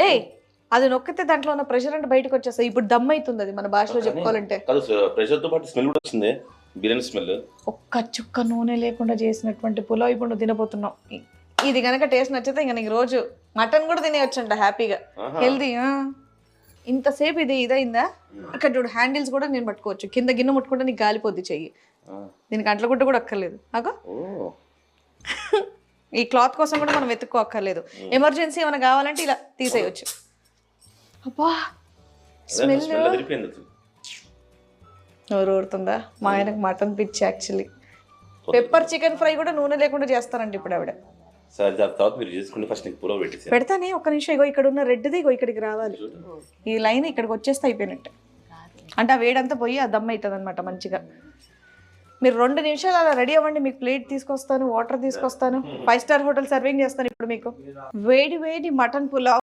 ఏయ్ అది నొక్కితే దాంట్లో ఉన్న ప్రెషర్ అంటే బయటకు వచ్చేస్తాయి. ఇప్పుడు దమ్ అవుతుంది అది మన భాషలో చెప్పుకోవాలంటే. ప్రెషర్ తో పాటు స్మెల్ కూడా వచ్చింది, బిర్యానీ స్మెల్. ఒక్క చుక్క నూనె లేకుండా చేసినటువంటి పులావ్ ఇప్పుడు తినబోతున్నాం. ఇది కనుక టేస్ట్ నచ్చితే ఇంకా నీకు రోజు మటన్ కూడా తినేయొచ్చంట హ్యాపీగా, హెల్దీ. ఇంతసేపు ఇదైందా? ఇక్కడ చూడు హ్యాండిల్స్ కూడా నేను పట్టుకోవచ్చు. కింద గిన్నె ముట్టుకుంటే నీకు గాలిపోద్ది చెయ్యి. దీనికి అంట్ల గుడ్డ కూడా అక్కర్లేదు. అగో ఈ క్లాత్ కోసం కూడా మనం వెతుక్కో అక్కర్లేదు. ఎమర్జెన్సీ ఏమైనా కావాలంటే ఇలా తీసేయచ్చు. అబ్బా స్మెల్ నోరు ఊరుతుందా? మా ఆయనకు మటన్ పిచ్చి యాక్చువల్లీ. పెప్పర్ చికెన్ ఫ్రై కూడా నూనె లేకుండా చేస్తారండి ఇప్పుడు ఆవిడ. పెడతానే ఒక్క నిమిషం. ఇగో ఇక్కడ ఉన్న రెడ్ది ఇగో ఇక్కడికి రావాలి, ఈ లైన్ ఇక్కడికి వచ్చేస్తే అయిపోయినట్టే. అంటే ఆ వేడంతా పోయి ఆ దమ్ అవుతుంది అనమాట మంచిగా. మీరు 2 నిమిషాలు అలా రెడీ అవ్వండి, మీకు ప్లేట్ తీసుకొస్తాను, వాటర్ తీసుకొస్తాను, 5 స్టార్ హోటల్ సర్వింగ్ చేస్తాను ఇప్పుడు మీకు. వేడి వేడి మటన్ పులావ్